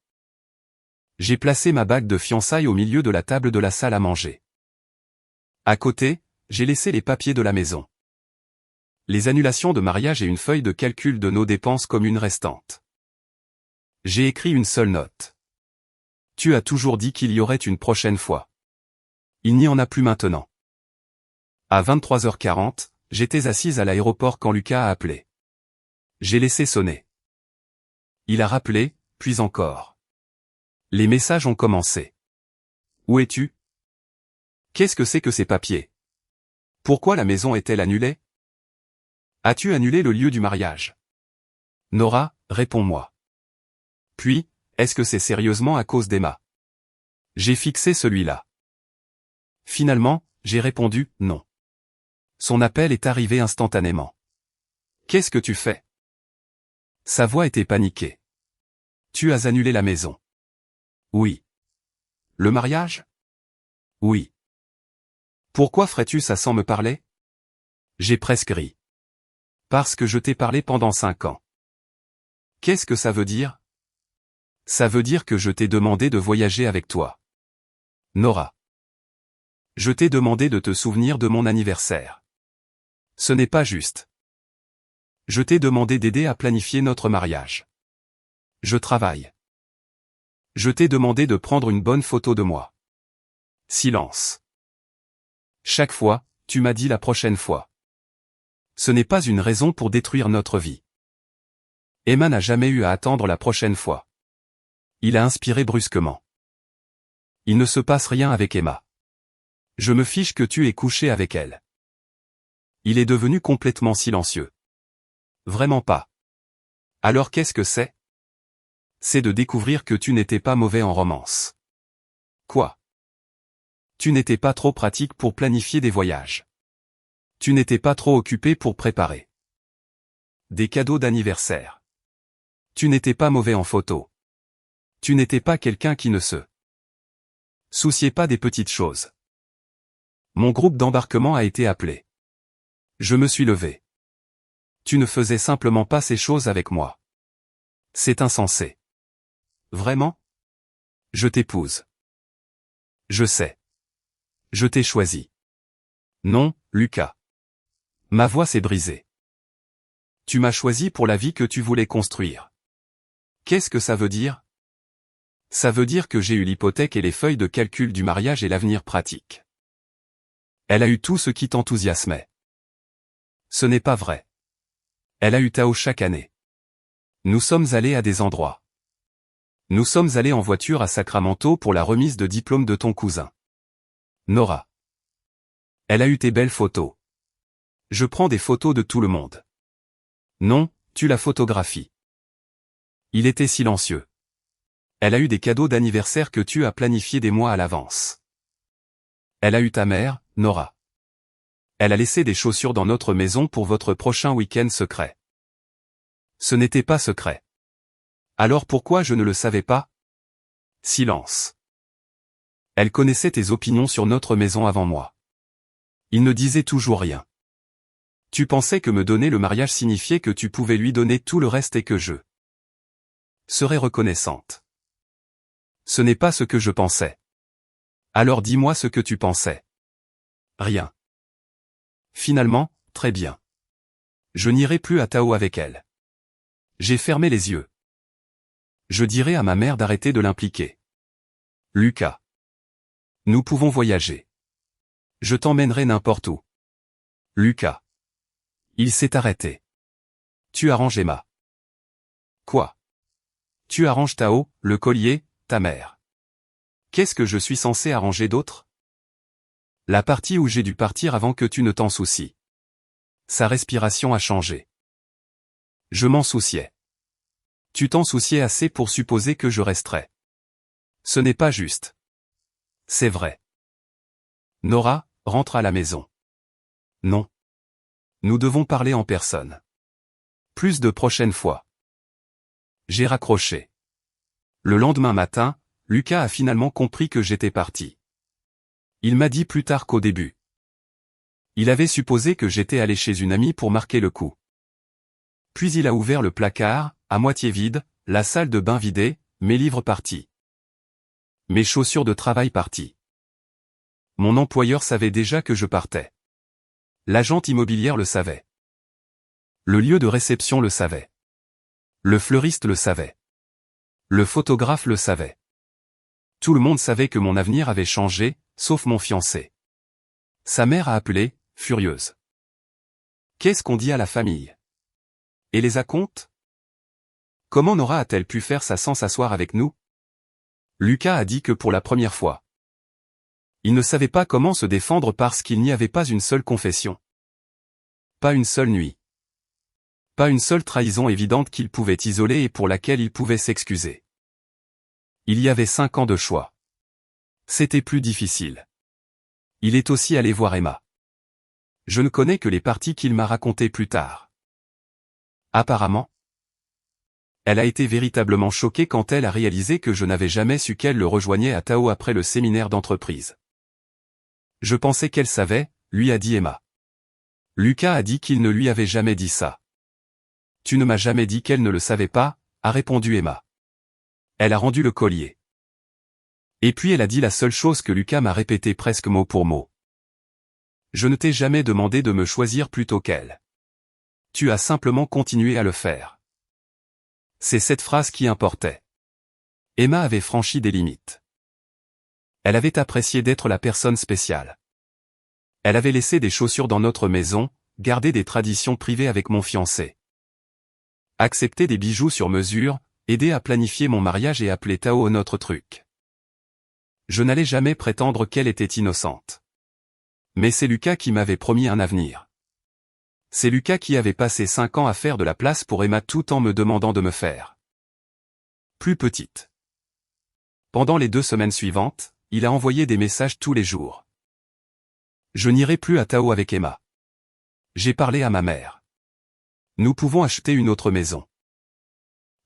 J'ai placé ma bague de fiançailles au milieu de la table de la salle à manger. À côté, j'ai laissé les papiers de la maison. Les annulations de mariage et une feuille de calcul de nos dépenses communes restantes. J'ai écrit une seule note. Tu as toujours dit qu'il y aurait une prochaine fois. Il n'y en a plus maintenant. À 23h40, j'étais assise à l'aéroport quand Lucas a appelé. J'ai laissé sonner. Il a rappelé, puis encore. Les messages ont commencé. Où es-tu? Qu'est-ce que c'est que ces papiers? Pourquoi la maison est-elle annulée? As-tu annulé le lieu du mariage? Nora, réponds-moi. Puis, est-ce que c'est sérieusement à cause d'Emma? J'ai fixé celui-là. Finalement, j'ai répondu, non. Son appel est arrivé instantanément. Qu'est-ce que tu fais? Sa voix était paniquée. Tu as annulé la maison. Oui. Le mariage? Oui. Pourquoi ferais-tu ça sans me parler? J'ai presque ri. Parce que je t'ai parlé pendant 5 ans. Qu'est-ce que ça veut dire? Ça veut dire que je t'ai demandé de voyager avec toi. Nora. Je t'ai demandé de te souvenir de mon anniversaire. Ce n'est pas juste. Je t'ai demandé d'aider à planifier notre mariage. Je travaille. Je t'ai demandé de prendre une bonne photo de moi. Silence. Chaque fois, tu m'as dit la prochaine fois. Ce n'est pas une raison pour détruire notre vie. Emma n'a jamais eu à attendre la prochaine fois. Il a inspiré brusquement. Il ne se passe rien avec Emma. Je me fiche que tu es couché avec elle. Il est devenu complètement silencieux. Vraiment pas. Alors qu'est-ce que c'est? C'est de découvrir que tu n'étais pas mauvais en romance. Quoi? Tu n'étais pas trop pratique pour planifier des voyages. Tu n'étais pas trop occupé pour préparer des cadeaux d'anniversaire. Tu n'étais pas mauvais en photo. Tu n'étais pas quelqu'un qui ne se souciait pas des petites choses. Mon groupe d'embarquement a été appelé. Je me suis levé. Tu ne faisais simplement pas ces choses avec moi. C'est insensé. Vraiment? Je t'épouse. Je sais. Je t'ai choisi. Non, Lucas. Ma voix s'est brisée. Tu m'as choisi pour la vie que tu voulais construire. Qu'est-ce que ça veut dire? Ça veut dire que j'ai eu l'hypothèque et les feuilles de calcul du mariage et l'avenir pratique. Elle a eu tout ce qui t'enthousiasmait. Ce n'est pas vrai. Elle a eu Tao chaque année. Nous sommes allés à des endroits. Nous sommes allés en voiture à Sacramento pour la remise de diplôme de ton cousin. Nora. Elle a eu tes belles photos. Je prends des photos de tout le monde. Non, tu la photographies. Il était silencieux. Elle a eu des cadeaux d'anniversaire que tu as planifiés des mois à l'avance. Elle a eu ta mère, Nora. Elle a laissé des chaussures dans notre maison pour votre prochain week-end secret. Ce n'était pas secret. Alors pourquoi je ne le savais pas? Silence. Elle connaissait tes opinions sur notre maison avant moi. Il ne disait toujours rien. Tu pensais que me donner le mariage signifiait que tu pouvais lui donner tout le reste et que je serais reconnaissante. Ce n'est pas ce que je pensais. Alors dis-moi ce que tu pensais. Rien. Finalement, très bien. Je n'irai plus à Tao avec elle. J'ai fermé les yeux. Je dirai à ma mère d'arrêter de l'impliquer. Lucas. Nous pouvons voyager. Je t'emmènerai n'importe où. Lucas. Il s'est arrêté. Tu arranges Emma. Quoi? Tu arranges Tao, le collier, ta mère. Qu'est-ce que je suis censé arranger d'autre? La partie où j'ai dû partir avant que tu ne t'en soucies. Sa respiration a changé. Je m'en souciais. Tu t'en souciais assez pour supposer que je resterais. Ce n'est pas juste. C'est vrai. Nora, rentre à la maison. Non. Nous devons parler en personne. Plus de prochaine fois. J'ai raccroché. Le lendemain matin, Lucas a finalement compris que j'étais parti. Il m'a dit plus tard qu'au début. Il avait supposé que j'étais allé chez une amie pour marquer le coup. Puis il a ouvert le placard, à moitié vide, la salle de bain vidée, mes livres partis. Mes chaussures de travail parties. Mon employeur savait déjà que je partais. L'agente immobilière le savait. Le lieu de réception le savait. Le fleuriste le savait. Le photographe le savait. Tout le monde savait que mon avenir avait changé, sauf mon fiancé. Sa mère a appelé, furieuse. Qu'est-ce qu'on dit à la famille? Et les acomptes? Comment Nora a-t-elle pu faire ça sans s'asseoir avec nous? Lucas a dit que pour la première fois. Il ne savait pas comment se défendre parce qu'il n'y avait pas une seule confession. Pas une seule nuit. Pas une seule trahison évidente qu'il pouvait isoler et pour laquelle il pouvait s'excuser. Il y avait 5 ans de choix. C'était plus difficile. Il est aussi allé voir Emma. Je ne connais que les parties qu'il m'a racontées plus tard. Apparemment, elle a été véritablement choquée quand elle a réalisé que je n'avais jamais su qu'elle le rejoignait à Tao après le séminaire d'entreprise. Je pensais qu'elle savait, lui a dit Emma. Lucas a dit qu'il ne lui avait jamais dit ça. Tu ne m'as jamais dit qu'elle ne le savait pas, a répondu Emma. Elle a rendu le collier. Et puis elle a dit la seule chose que Lucas m'a répétée presque mot pour mot. Je ne t'ai jamais demandé de me choisir plutôt qu'elle. Tu as simplement continué à le faire. C'est cette phrase qui importait. Emma avait franchi des limites. Elle avait apprécié d'être la personne spéciale. Elle avait laissé des chaussures dans notre maison, gardé des traditions privées avec mon fiancé. Accepté des bijoux sur mesure, aidé à planifier mon mariage et appelé Tao notre truc. Je n'allais jamais prétendre qu'elle était innocente. Mais c'est Lucas qui m'avait promis un avenir. C'est Lucas qui avait passé 5 ans à faire de la place pour Emma tout en me demandant de me faire plus petite. Pendant les 2 semaines suivantes, il a envoyé des messages tous les jours. Je n'irai plus à Tao avec Emma. J'ai parlé à ma mère. Nous pouvons acheter une autre maison.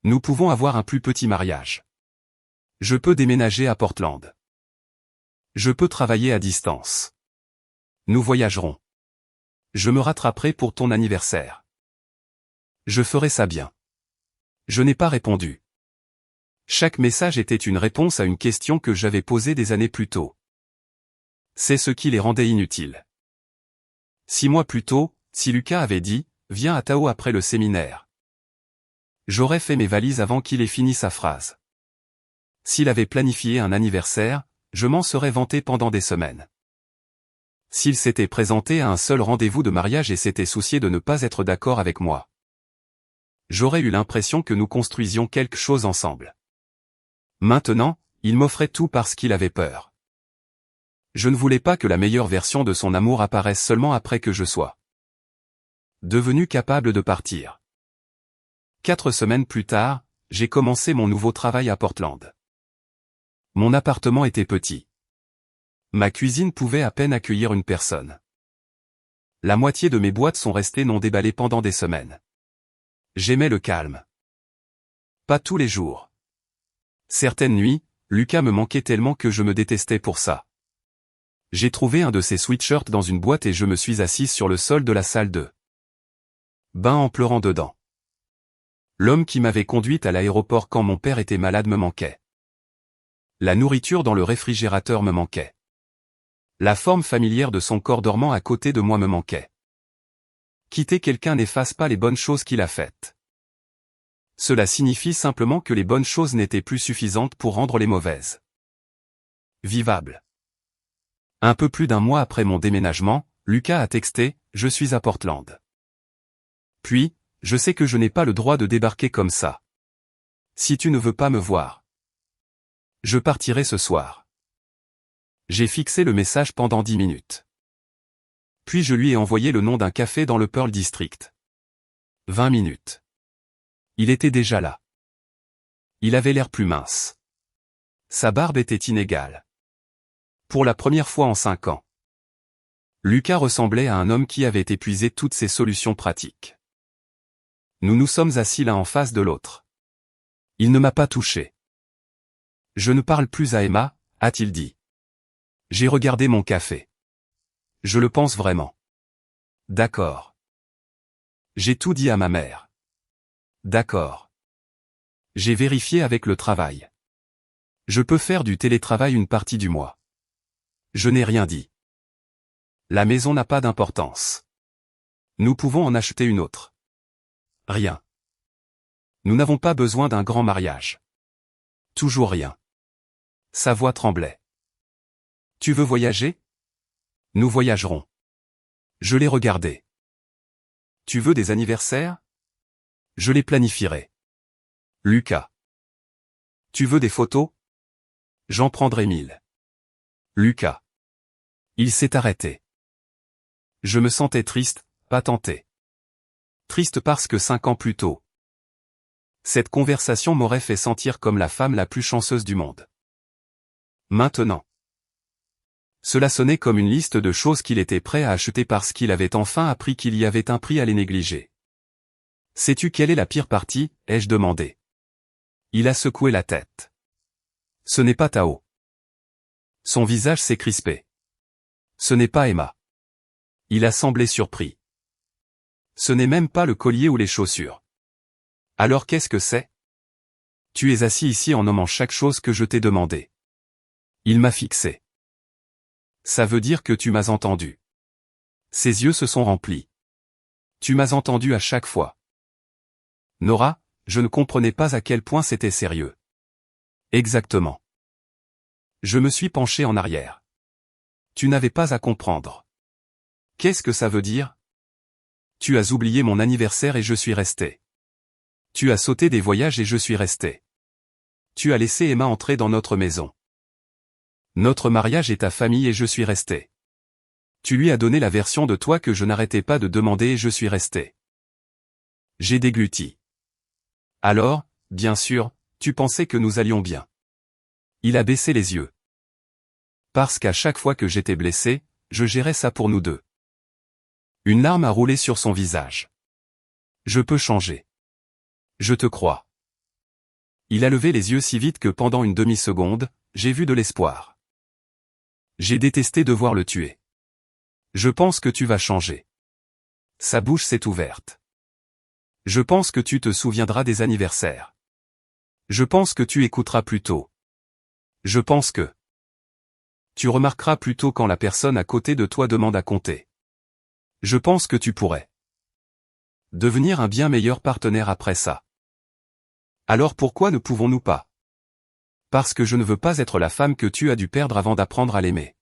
Nous pouvons avoir un plus petit mariage. Je peux déménager à Portland. Je peux travailler à distance. Nous voyagerons. Je me rattraperai pour ton anniversaire. Je ferai ça bien. Je n'ai pas répondu. Chaque message était une réponse à une question que j'avais posée des années plus tôt. C'est ce qui les rendait inutiles. 6 mois plus tôt, si Lucas avait dit « Viens à Tao après le séminaire », j'aurais fait mes valises avant qu'il ait fini sa phrase. S'il avait planifié un anniversaire, je m'en serais vanté pendant des semaines. S'il s'était présenté à un seul rendez-vous de mariage et s'était soucié de ne pas être d'accord avec moi, j'aurais eu l'impression que nous construisions quelque chose ensemble. Maintenant, il m'offrait tout parce qu'il avait peur. Je ne voulais pas que la meilleure version de son amour apparaisse seulement après que je sois devenu capable de partir. 4 semaines plus tard, j'ai commencé mon nouveau travail à Portland. Mon appartement était petit. Ma cuisine pouvait à peine accueillir une personne. La moitié de mes boîtes sont restées non déballées pendant des semaines. J'aimais le calme. Pas tous les jours. Certaines nuits, Lucas me manquait tellement que je me détestais pour ça. J'ai trouvé un de ses sweatshirts dans une boîte et je me suis assise sur le sol de la salle de bain en pleurant dedans. L'homme qui m'avait conduite à l'aéroport quand mon père était malade me manquait. La nourriture dans le réfrigérateur me manquait. La forme familière de son corps dormant à côté de moi me manquait. Quitter quelqu'un n'efface pas les bonnes choses qu'il a faites. Cela signifie simplement que les bonnes choses n'étaient plus suffisantes pour rendre les mauvaises vivables. Un peu plus d'1 mois après mon déménagement, Lucas a texté « Je suis à Portland ». Puis, « Je sais que je n'ai pas le droit de débarquer comme ça. Si tu ne veux pas me voir, je partirai ce soir. J'ai fixé le message pendant 10 minutes. Puis je lui ai envoyé le nom d'un café dans le Pearl District. 20 minutes. Il était déjà là. Il avait l'air plus mince. Sa barbe était inégale. Pour la première fois en 5 ans. Lucas ressemblait à un homme qui avait épuisé toutes ses solutions pratiques. Nous nous sommes assis l'un en face de l'autre. Il ne m'a pas touché. Je ne parle plus à Emma, a-t-il dit. J'ai regardé mon café. Je le pense vraiment. D'accord. J'ai tout dit à ma mère. D'accord. J'ai vérifié avec le travail. Je peux faire du télétravail une partie du mois. Je n'ai rien dit. La maison n'a pas d'importance. Nous pouvons en acheter une autre. Rien. Nous n'avons pas besoin d'un grand mariage. Toujours rien. Sa voix tremblait. Tu veux voyager? Nous voyagerons. Je l'ai regardé. Tu veux des anniversaires? Je les planifierai. Lucas. Tu veux des photos? J'en prendrai 1000. Lucas. Il s'est arrêté. Je me sentais triste, pas tenté. Triste parce que 5 ans plus tôt, cette conversation m'aurait fait sentir comme la femme la plus chanceuse du monde. Maintenant, cela sonnait comme une liste de choses qu'il était prêt à acheter parce qu'il avait enfin appris qu'il y avait un prix à les négliger. Sais-tu quelle est la pire partie? Ai-je demandé. Il a secoué la tête. Ce n'est pas Tao. Son visage s'est crispé. Ce n'est pas Emma. Il a semblé surpris. Ce n'est même pas le collier ou les chaussures. Alors qu'est-ce que c'est? Tu es assis ici en nommant chaque chose que je t'ai demandé. Il m'a fixé. Ça veut dire que tu m'as entendu. Ses yeux se sont remplis. Tu m'as entendu à chaque fois. Nora, je ne comprenais pas à quel point c'était sérieux. Exactement. Je me suis penché en arrière. Tu n'avais pas à comprendre. Qu'est-ce que ça veut dire? Tu as oublié mon anniversaire et je suis resté. Tu as sauté des voyages et je suis resté. Tu as laissé Emma entrer dans notre maison. Notre mariage est ta famille et je suis resté. Tu lui as donné la version de toi que je n'arrêtais pas de demander et je suis resté. J'ai dégluti. Alors, bien sûr, tu pensais que nous allions bien. Il a baissé les yeux. Parce qu'à chaque fois que j'étais blessé, je gérais ça pour nous deux. Une larme a roulé sur son visage. Je peux changer. Je te crois. Il a levé les yeux si vite que pendant une demi-seconde, j'ai vu de l'espoir. J'ai détesté devoir le tuer. Je pense que tu vas changer. Sa bouche s'est ouverte. Je pense que tu te souviendras des anniversaires. Je pense que tu écouteras plus tôt. Je pense que tu remarqueras plus tôt quand la personne à côté de toi demande à compter. Je pense que tu pourrais devenir un bien meilleur partenaire après ça. Alors pourquoi ne pouvons-nous pas? Parce que je ne veux pas être la femme que tu as dû perdre avant d'apprendre à l'aimer.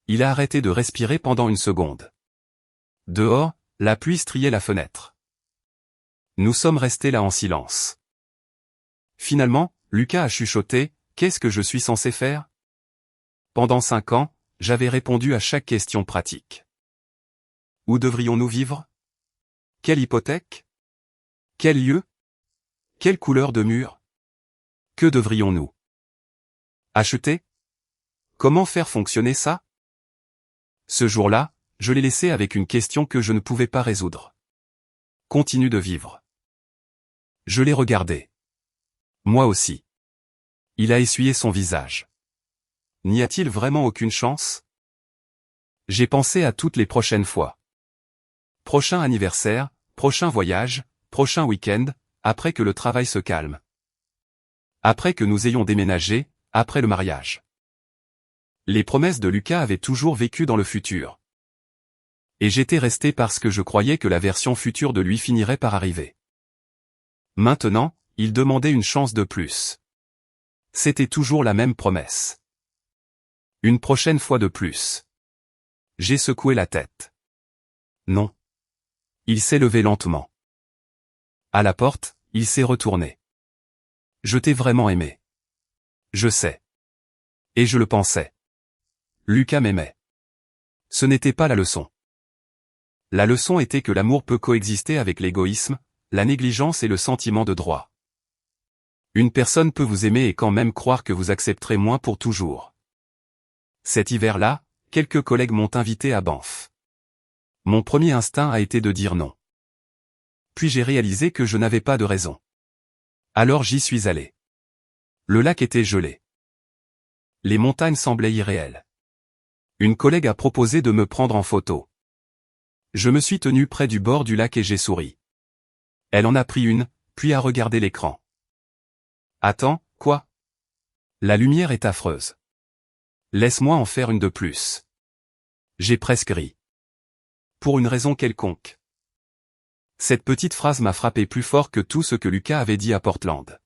Il a arrêté de respirer pendant une seconde. Dehors, la pluie striait la fenêtre. Nous sommes restés là en silence. Finalement, Lucas a chuchoté, « Qu'est-ce que je suis censé faire ?» Pendant 5 ans, j'avais répondu à chaque question pratique. Où devrions-nous vivre? Quelle hypothèque? Quel lieu? Quelle couleur de mur? Que devrions-nous acheter? Comment faire fonctionner ça? Ce jour-là, je l'ai laissé avec une question que je ne pouvais pas résoudre. Continue de vivre. Je l'ai regardé. Moi aussi. Il a essuyé son visage. N'y a-t-il vraiment aucune chance? J'ai pensé à toutes les prochaines fois. Prochain anniversaire, prochain voyage, prochain week-end, après que le travail se calme. Après que nous ayons déménagé, après le mariage. Les promesses de Lucas avaient toujours vécu dans le futur. Et j'étais resté parce que je croyais que la version future de lui finirait par arriver. Maintenant, il demandait une chance de plus. C'était toujours la même promesse. Une prochaine fois de plus. J'ai secoué la tête. Non. Il s'est levé lentement. À la porte, il s'est retourné. Je t'ai vraiment aimé. Je sais. Et je le pensais. Lucas m'aimait. Ce n'était pas la leçon. La leçon était que l'amour peut coexister avec l'égoïsme, la négligence et le sentiment de droit. Une personne peut vous aimer et quand même croire que vous accepterez moins pour toujours. Cet hiver-là, quelques collègues m'ont invité à Banff. Mon premier instinct a été de dire non. Puis j'ai réalisé que je n'avais pas de raison. Alors j'y suis allé. Le lac était gelé. Les montagnes semblaient irréelles. Une collègue a proposé de me prendre en photo. Je me suis tenu près du bord du lac et j'ai souri. Elle en a pris une, puis a regardé l'écran. Attends, quoi? La lumière est affreuse. Laisse-moi en faire une de plus. J'ai presque ri. Pour une raison quelconque. Cette petite phrase m'a frappé plus fort que tout ce que Lucas avait dit à Portland.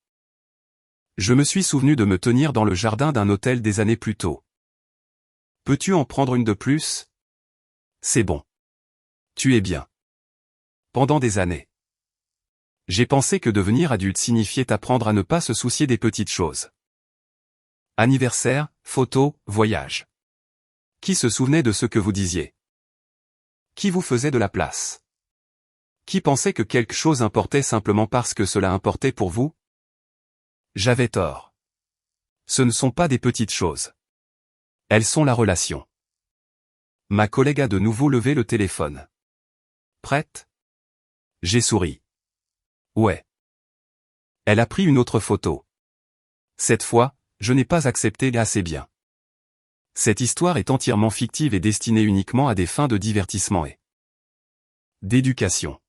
Je me suis souvenu de me tenir dans le jardin d'un hôtel des années plus tôt. Peux-tu en prendre une de plus? C'est bon. Tu es bien. Pendant des années. J'ai pensé que devenir adulte signifiait apprendre à ne pas se soucier des petites choses. Anniversaire, photos, voyage. Qui se souvenait de ce que vous disiez? Qui vous faisait de la place? Qui pensait que quelque chose importait simplement parce que cela importait pour vous? J'avais tort. Ce ne sont pas des petites choses. Elles sont la relation. Ma collègue a de nouveau levé le téléphone. Prête? J'ai souri. Ouais. Elle a pris une autre photo. Cette fois, je n'ai pas accepté assez bien. Cette histoire est entièrement fictive et destinée uniquement à des fins de divertissement et d'éducation.